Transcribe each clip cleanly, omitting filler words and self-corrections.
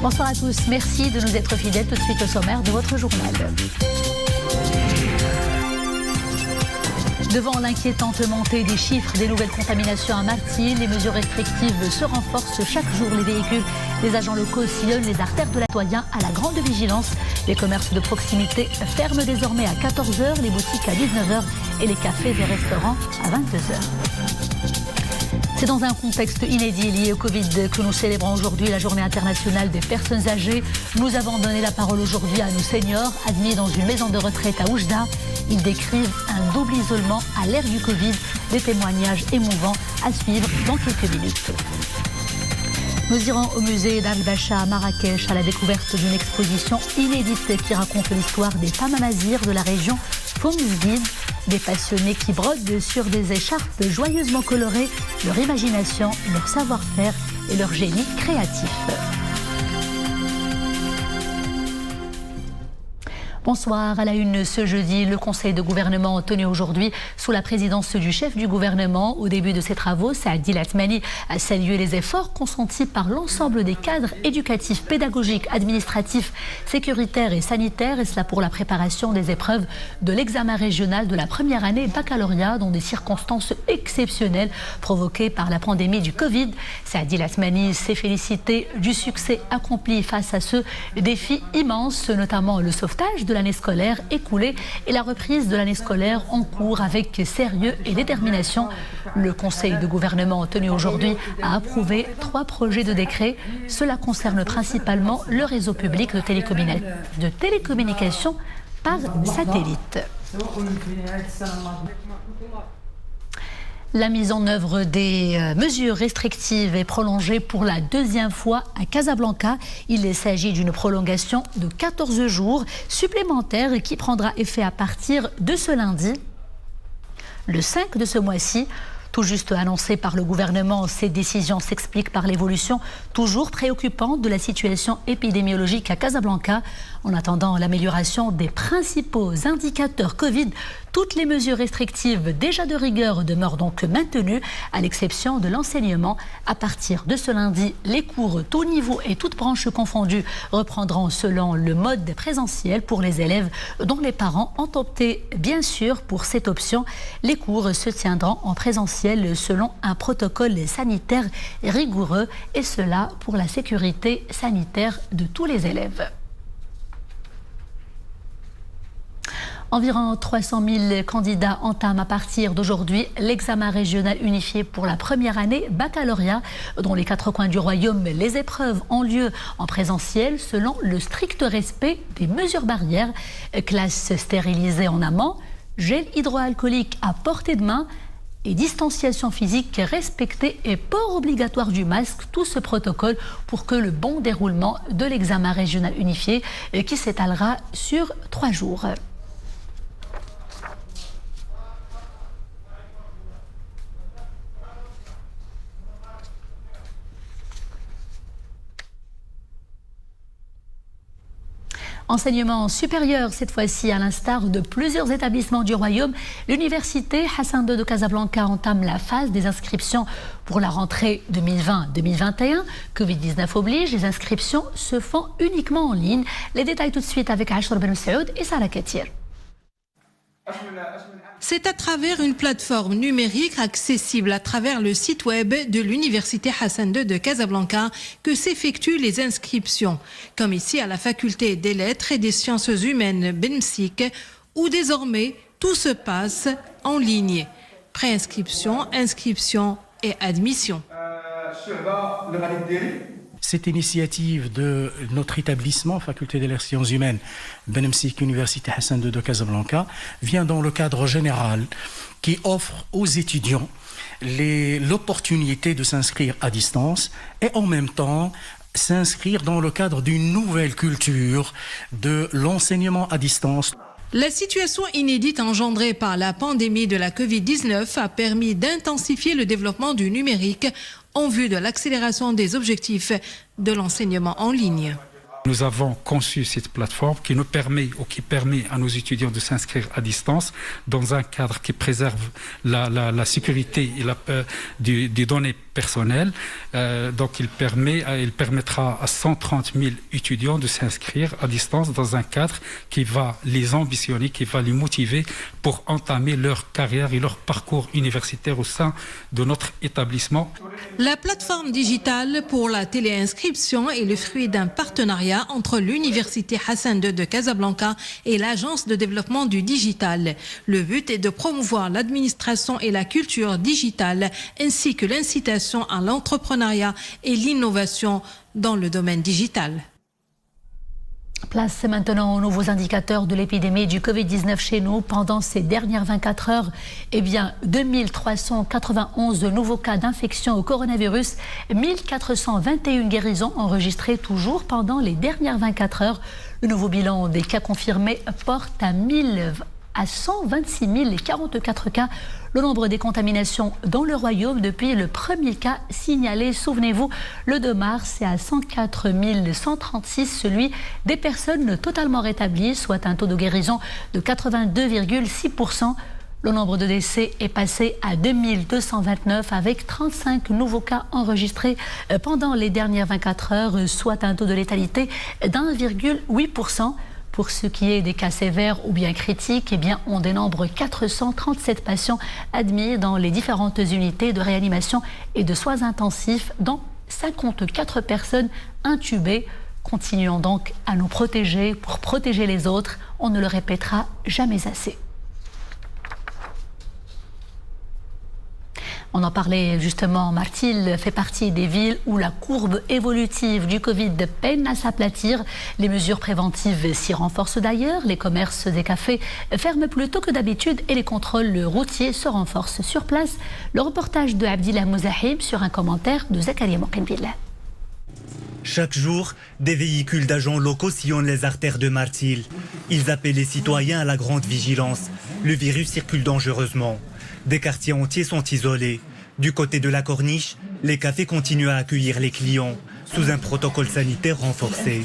Bonsoir à tous, merci de nous être fidèles. Tout de suite au sommaire de votre journal. Devant l'inquiétante montée des chiffres des nouvelles contaminations à Martil, les mesures restrictives se renforcent chaque jour. Les véhicules des agents locaux sillonnent les artères de la citoyen à la grande vigilance. Les commerces de proximité ferment désormais à 14h, les boutiques à 19h et les cafés et restaurants à 22h. C'est dans un contexte inédit lié au Covid que nous célébrons aujourd'hui la Journée internationale des personnes âgées. Nous avons donné la parole aujourd'hui à nos seniors admis dans une maison de retraite à Oujda. Ils décrivent un double isolement à l'ère du Covid, des témoignages émouvants à suivre dans quelques minutes. Nous irons au musée d'Al-Bacha à Marrakech à la découverte d'une exposition inédite qui raconte l'histoire des femmes amazirs de la région Foumzguid, des passionnés qui brodent sur des écharpes joyeusement colorées, leur imagination, leur savoir-faire et leur génie créatif. Bonsoir. À la une ce jeudi, le Conseil de gouvernement tenu aujourd'hui sous la présidence du chef du gouvernement. Au début de ses travaux, Saadi Latmani a salué les efforts consentis par l'ensemble des cadres éducatifs, pédagogiques, administratifs, sécuritaires et sanitaires, et cela pour la préparation des épreuves de l'examen régional de la première année baccalauréat dans des circonstances exceptionnelles provoquées par la pandémie du Covid. Saadi Latmani s'est félicité du succès accompli face à ce défi immense, notamment le sauvetage de l'année scolaire écoulée et la reprise de l'année scolaire en cours avec sérieux et détermination. Le Conseil de gouvernement tenu aujourd'hui a approuvé 3 projets de décret. Cela concerne principalement le réseau public de télécommunications par satellite. La mise en œuvre des mesures restrictives est prolongée pour la 2e fois à Casablanca. Il s'agit d'une prolongation de 14 jours supplémentaires qui prendra effet à partir de ce lundi, le 5 de ce mois-ci. Tout juste annoncé par le gouvernement, ces décisions s'expliquent par l'évolution toujours préoccupante de la situation épidémiologique à Casablanca. En attendant l'amélioration des principaux indicateurs Covid, toutes les mesures restrictives déjà de rigueur demeurent donc maintenues, à l'exception de l'enseignement. À partir de ce lundi, les cours tous niveaux et toutes branches confondues reprendront selon le mode présentiel pour les élèves dont les parents ont opté bien sûr pour cette option. Les cours se tiendront en présentiel selon un protocole sanitaire rigoureux, et cela pour la sécurité sanitaire de tous les élèves. Environ 300 000 candidats entament à partir d'aujourd'hui l'examen régional unifié pour la première année baccalauréat. Dans les 4 coins du royaume, les épreuves ont lieu en présentiel selon le strict respect des mesures barrières. Classes stérilisées en amont, gel hydroalcoolique à portée de main et distanciation physique respectée et port obligatoire du masque. Tout ce protocole pour que le bon déroulement de l'examen régional unifié qui s'étalera sur 3 jours. Enseignement supérieur, cette fois-ci, à l'instar de plusieurs établissements du royaume, l'université Hassan II de Casablanca entame la phase des inscriptions pour la rentrée 2020-2021. Covid-19 oblige, les inscriptions se font uniquement en ligne. Les détails tout de suite avec Ashr Ben Saoud et Sarah Katir. C'est à travers une plateforme numérique accessible à travers le site web de l'Université Hassan II de Casablanca que s'effectuent les inscriptions, comme ici à la faculté des lettres et des sciences humaines Benmsik, où désormais tout se passe en ligne. Préinscription, inscription et admission. Cette initiative de notre établissement, Faculté des sciences humaines, Benmsik, Université Hassan II de Casablanca, vient dans le cadre général qui offre aux étudiants l'opportunité de s'inscrire à distance et en même temps s'inscrire dans le cadre d'une nouvelle culture de l'enseignement à distance. La situation inédite engendrée par la pandémie de la Covid-19 a permis d'intensifier le développement du numérique en vue de l'accélération des objectifs de l'enseignement en ligne. Nous avons conçu cette plateforme qui nous permet ou qui permet à nos étudiants de s'inscrire à distance dans un cadre qui préserve la sécurité et des données personnelles. Donc il permettra à 130 000 étudiants de s'inscrire à distance dans un cadre qui va les ambitionner, qui va les motiver pour entamer leur carrière et leur parcours universitaire au sein de notre établissement. La plateforme digitale pour la téléinscription est le fruit d'un partenariat entre l'Université Hassan II de Casablanca et l'Agence de développement du digital. Le but est de promouvoir l'administration et la culture digitale ainsi que l'incitation à l'entrepreneuriat et l'innovation dans le domaine digital. Place maintenant aux nouveaux indicateurs de l'épidémie du Covid-19 chez nous. Pendant ces dernières 24 heures, 2391 nouveaux cas d'infection au coronavirus, 1421 guérisons enregistrées toujours pendant les dernières 24 heures. Le nouveau bilan des cas confirmés porte à 126 044 cas. Le nombre des contaminations dans le royaume depuis le premier cas signalé, souvenez-vous, le 2 mars, est à 104 136, celui des personnes totalement rétablies, soit un taux de guérison de 82,6%. Le nombre de décès est passé à 2229 avec 35 nouveaux cas enregistrés pendant les dernières 24 heures, soit un taux de létalité d'1,8%. Pour ce qui est des cas sévères ou bien critiques, on dénombre 437 patients admis dans les différentes unités de réanimation et de soins intensifs, dont 54 personnes intubées. Continuons donc à nous protéger pour protéger les autres. On ne le répétera jamais assez. On en parlait justement, Martil fait partie des villes où la courbe évolutive du Covid peine à s'aplatir. Les mesures préventives s'y renforcent d'ailleurs. Les commerces et cafés ferment plus tôt que d'habitude et les contrôles routiers se renforcent sur place. Le reportage de Abdillah Mouzahim sur un commentaire de Zakaria Mokinbillah. Chaque jour, des véhicules d'agents locaux sillonnent les artères de Martil. Ils appellent les citoyens à la grande vigilance. Le virus circule dangereusement. Des quartiers entiers sont isolés. Du côté de la corniche, les cafés continuent à accueillir les clients sous un protocole sanitaire renforcé.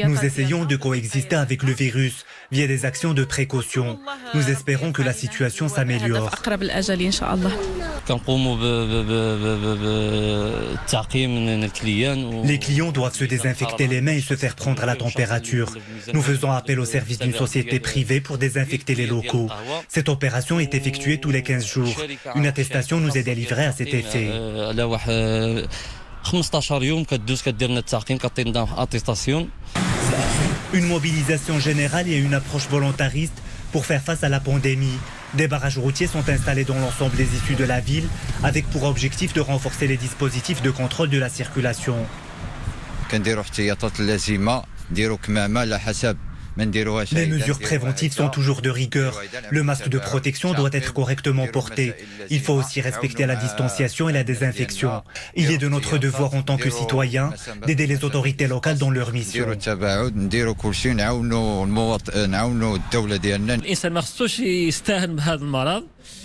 Nous essayons de coexister avec le virus via des actions de précaution. Nous espérons que la situation s'améliore. Les clients doivent se désinfecter les mains et se faire prendre la température. Nous faisons appel au service d'une société privée pour désinfecter les locaux. Cette opération est effectuée tous les 15 jours. Une attestation nous est délivrée à cet effet. Une mobilisation générale et une approche volontariste pour faire face à la pandémie. Des barrages routiers sont installés dans l'ensemble des issues de la ville avec pour objectif de renforcer les dispositifs de contrôle de la circulation. Les mesures préventives sont toujours de rigueur. Le masque de protection doit être correctement porté. Il faut aussi respecter la distanciation et la désinfection. Il est de notre devoir en tant que citoyens d'aider les autorités locales dans leur mission.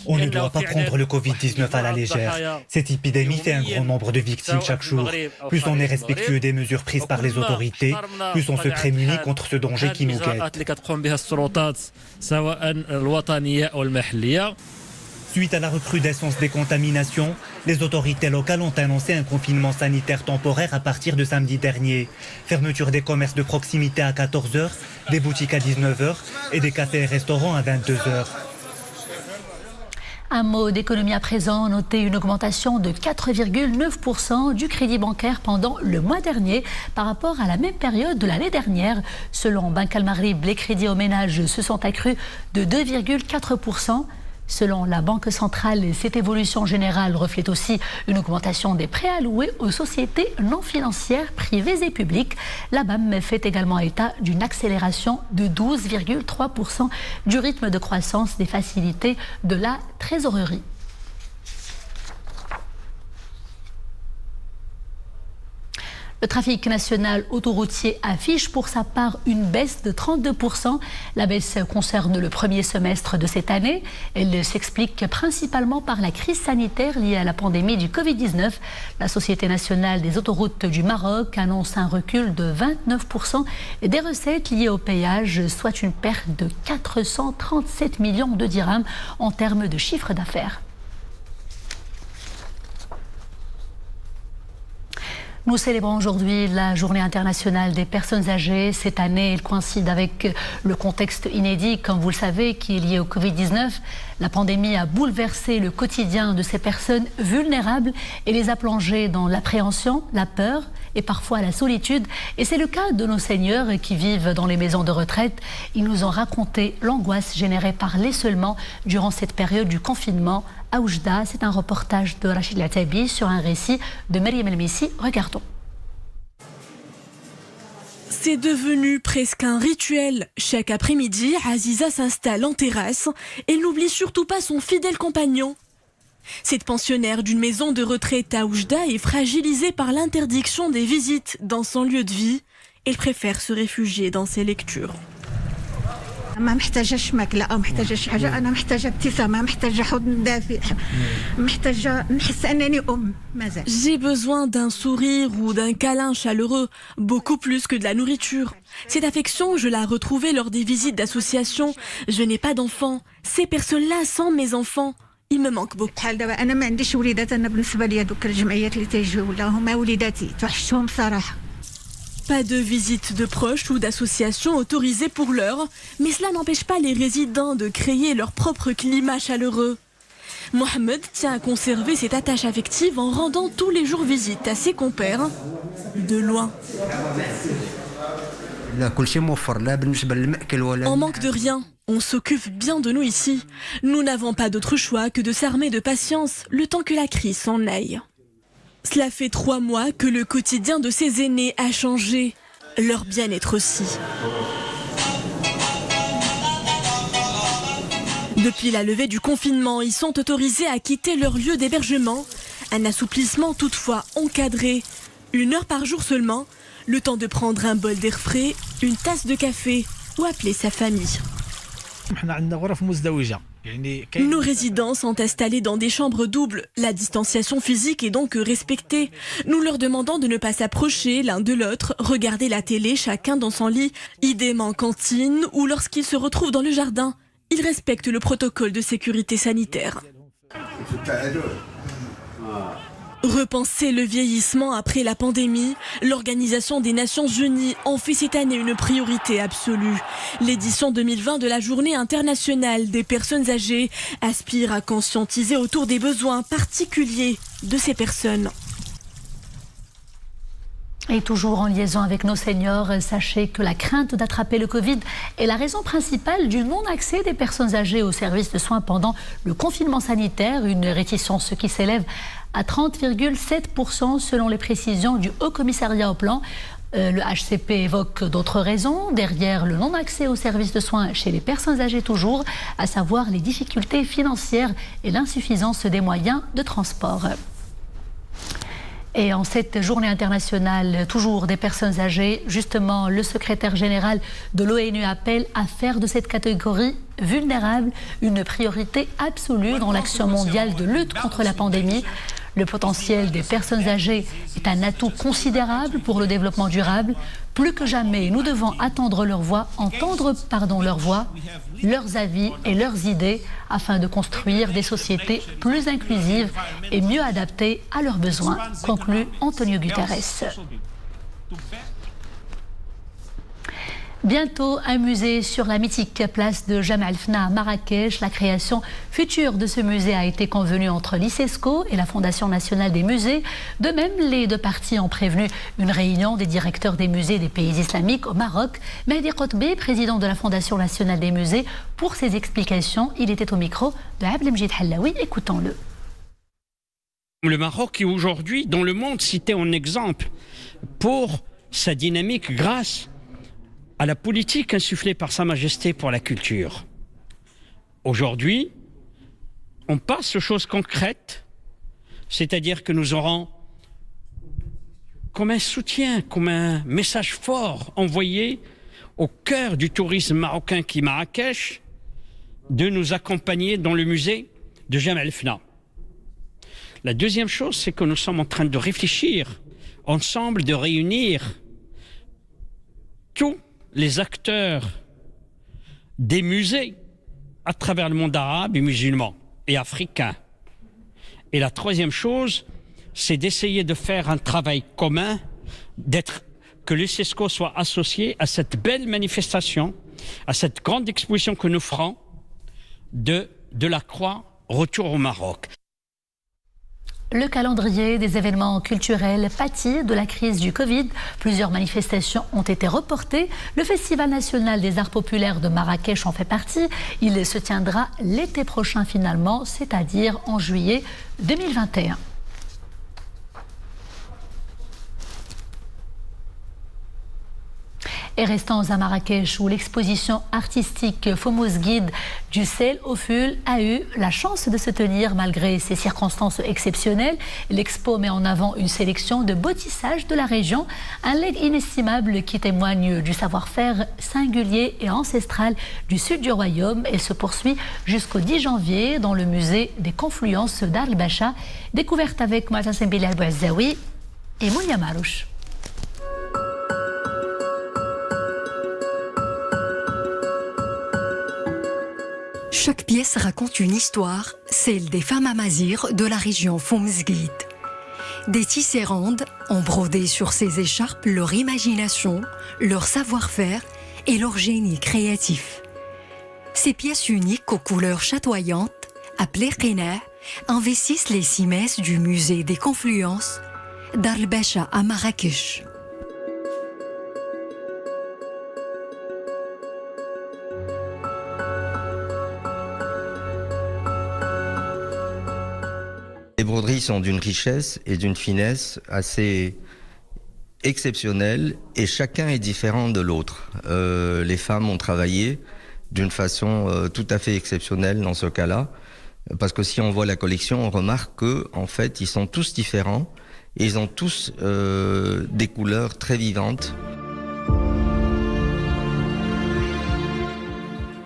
On ne doit pas prendre le Covid-19 à la légère. Cette épidémie fait un grand nombre de victimes chaque jour. Plus on est respectueux des mesures prises par les autorités, plus on se prémunit contre ce danger qui nous guette. Suite à la recrudescence des contaminations, les autorités locales ont annoncé un confinement sanitaire temporaire à partir de samedi dernier. Fermeture des commerces de proximité à 14h, des boutiques à 19h et des cafés et restaurants à 22h. Un mot d'économie à présent, notez une augmentation de 4,9% du crédit bancaire pendant le mois dernier par rapport à la même période de l'année dernière. Selon Banque Al Maghrib, les crédits aux ménages se sont accrus de 2,4%. Selon la Banque centrale, cette évolution générale reflète aussi une augmentation des prêts alloués aux sociétés non financières privées et publiques. La BAM fait également état d'une accélération de 12,3% du rythme de croissance des facilités de la trésorerie. Le Le trafic national autoroutier affiche pour sa part une baisse de 32%. La baisse concerne le premier semestre de cette année. Elle s'explique principalement par la crise sanitaire liée à la pandémie du Covid-19. La Société nationale des autoroutes du Maroc annonce un recul de 29% et des recettes liées au péage, soit une perte de 437 millions de dirhams en termes de chiffre d'affaires. Nous célébrons aujourd'hui la Journée internationale des personnes âgées. Cette année, elle coïncide avec le contexte inédit, comme vous le savez, qui est lié au Covid-19. La pandémie a bouleversé le quotidien de ces personnes vulnérables et les a plongées dans l'appréhension, la peur et parfois la solitude. Et c'est le cas de nos seniors qui vivent dans les maisons de retraite. Ils nous ont raconté l'angoisse générée par l'isolement durant cette période du confinement. À Oujda, c'est un reportage de Rachid Latabi sur un récit de Mariam El-Messi. Regardons. C'est devenu presque un rituel. Chaque après-midi, Aziza s'installe en terrasse et n'oublie surtout pas son fidèle compagnon. Cette pensionnaire d'une maison de retraite à Oujda est fragilisée par l'interdiction des visites dans son lieu de vie. Elle préfère se réfugier dans ses lectures. ما محتاجاش ماكله او محتاجاش حاجه انا محتاجه ابتسامه محتاجه حضن دافئ محتاجه نحس انني مازال. J'ai besoin d'un sourire ou d'un câlin chaleureux, beaucoup plus que de la nourriture. Cette affection, je l'ai retrouvée lors des visites d'associations. Je n'ai pas d'enfants. Ces personnes-là sont mes enfants. Il me manque beaucoup. بحال دابا انا ما عنديش وليدات انا بالنسبه لي دوك الجمعيات اللي تيجيو ولا هما وليداتي توحشتهم صراحه. Pas de visite de proches ou d'associations autorisées pour l'heure, mais cela n'empêche pas les résidents de créer leur propre climat chaleureux. Mohamed tient à conserver cette attache affective en rendant tous les jours visite à ses compères de loin. On manque de rien, on s'occupe bien de nous ici. Nous n'avons pas d'autre choix que de s'armer de patience le temps que la crise s'en aille. Cela fait 3 mois que le quotidien de ces aînés a changé, leur bien-être aussi. Depuis la levée du confinement, ils sont autorisés à quitter leur lieu d'hébergement. Un assouplissement toutefois encadré. 1 heure par jour seulement, le temps de prendre un bol d'air frais, une tasse de café ou appeler sa famille. Nos résidents sont installés dans des chambres doubles. La distanciation physique est donc respectée. Nous leur demandons de ne pas s'approcher l'un de l'autre, regarder la télé chacun dans son lit, idem en cantine ou lorsqu'ils se retrouvent dans le jardin. Ils respectent le protocole de sécurité sanitaire. Repenser le vieillissement après la pandémie, l'Organisation des Nations Unies en fait cette année une priorité absolue. L'édition 2020 de la Journée internationale des personnes âgées aspire à conscientiser autour des besoins particuliers de ces personnes. Et toujours en liaison avec nos seniors, sachez que la crainte d'attraper le Covid est la raison principale du non-accès des personnes âgées aux services de soins pendant le confinement sanitaire, une réticence qui s'élève à 30,7% selon les précisions du Haut Commissariat au Plan. Le HCP évoque d'autres raisons derrière le non-accès aux services de soins chez les personnes âgées toujours, à savoir les difficultés financières et l'insuffisance des moyens de transport. Et en cette journée internationale, toujours des personnes âgées, justement, le secrétaire général de l'ONU appelle à faire de cette catégorie vulnérable une priorité absolue dans l'action mondiale de lutte contre la pandémie. Le potentiel des personnes âgées est un atout considérable pour le développement durable. Plus que jamais, nous devons entendre leur voix, leurs avis et leurs idées afin de construire des sociétés plus inclusives et mieux adaptées à leurs besoins, conclut Antonio Guterres. Bientôt, un musée sur la mythique place de Jam Al-Fna à Marrakech. La création future de ce musée a été convenue entre l'ICESCO et la Fondation nationale des musées. De même, les deux parties ont prévenu une réunion des directeurs des musées des pays islamiques au Maroc. Mehdi Qotbi, président de la Fondation nationale des musées, pour ses explications, il était au micro de Abdelmjid Hallaoui. Écoutons-le. Le Maroc est aujourd'hui dans le monde cité en exemple pour sa dynamique grâce à la politique insufflée par Sa Majesté pour la culture. Aujourd'hui, on passe aux choses concrètes, c'est-à-dire que nous aurons comme un soutien, comme un message fort envoyé au cœur du tourisme marocain qui est Marrakech, de nous accompagner dans le musée de Jemaa el-Fna. La deuxième chose, c'est que nous sommes en train de réfléchir ensemble, de réunir tous les acteurs des musées à travers le monde arabe et musulman et africain. Et la troisième chose, c'est d'essayer de faire un travail commun, que l'UNESCO soit associé à cette belle manifestation, à cette grande exposition que nous ferons de la Croix Retour au Maroc. Le calendrier des événements culturels pâtit de la crise du Covid. Plusieurs manifestations ont été reportées. Le Festival national des arts populaires de Marrakech en fait partie. Il se tiendra l'été prochain finalement, c'est-à-dire en juillet 2021. Et restons à Marrakech où l'exposition artistique Fomos Guide du Sel au Ful a eu la chance de se tenir malgré ces circonstances exceptionnelles. L'expo met en avant une sélection de beaux tissages de la région, un legs inestimable qui témoigne du savoir-faire singulier et ancestral du sud du royaume. Elle se poursuit jusqu'au 10 janvier dans le musée des confluences d'Arl Bacha. Découverte avec Mouatasem Bilal Bouazaoui et Mounia Marouche. Chaque pièce raconte une histoire, celle des femmes amazirs de la région Fomos Guide. Des tisserandes ont brodé sur ces écharpes leur imagination, leur savoir-faire et leur génie créatif. Ces pièces uniques aux couleurs chatoyantes, appelées qina, investissent les 6 messes du musée des confluences d'Arl Bacha à Marrakech. Les broderies sont d'une richesse et d'une finesse assez exceptionnelles et chacun est différent de l'autre. Les femmes ont travaillé d'une façon tout à fait exceptionnelle dans ce cas-là, parce que si on voit la collection, on remarque que en fait, ils sont tous différents et ils ont tous des couleurs très vivantes.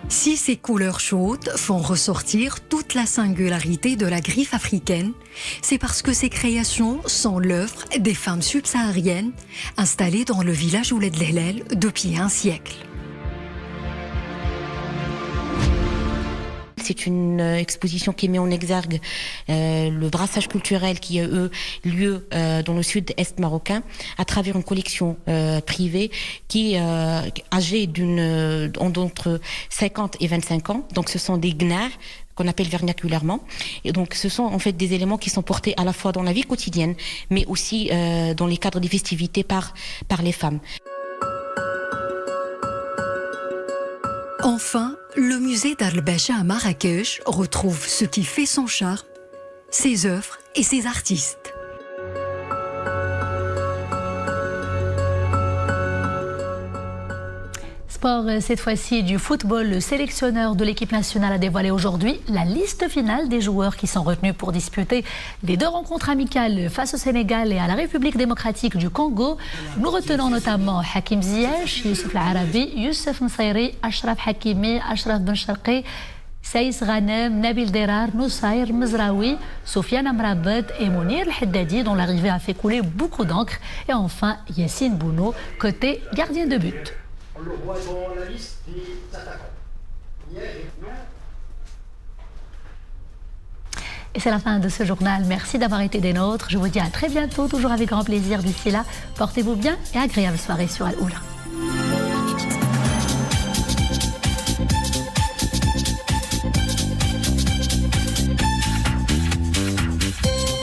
Si ces couleurs chaudes font ressortir toute la singularité de la griffe africaine, c'est parce que ces créations sont l'œuvre des femmes subsahariennes installées dans le village Ouled Lehlel depuis un siècle. C'est une exposition qui met en exergue le brassage culturel qui a eu lieu dans le sud-est marocain à travers une collection privée qui est âgée d'entre 50 et 25 ans. Donc ce sont des gnars qu'on appelle vernaculairement. Et donc ce sont en fait des éléments qui sont portés à la fois dans la vie quotidienne, mais aussi dans les cadres des festivités par les femmes. Enfin, le musée d'Arl Bacha à Marrakech retrouve ce qui fait son charme, ses œuvres et ses artistes. Sport, cette fois-ci du football. Le sélectionneur de l'équipe nationale a dévoilé aujourd'hui la liste finale des joueurs qui sont retenus pour disputer les 2 rencontres amicales face au Sénégal et à la République démocratique du Congo. Nous retenons notamment Hakim Ziyech, Youssouf Al-Arabi, Youssef Nsairi, Ashraf Hakimi, Ashraf Ben Sharqi, Saïs Ghanem, Nabil Derar, Noussair Mezraoui, Sofiane Amrabat et Mounir El-Haddadi, dont l'arrivée a fait couler beaucoup d'encre. Et enfin, Yassine Bounou, côté gardien de but. Le roi est dans la liste des attaquants. Et c'est la fin de ce journal. Merci d'avoir été des nôtres. Je vous dis à très bientôt, toujours avec grand plaisir. D'ici là, portez-vous bien et agréable soirée sur Al Oula.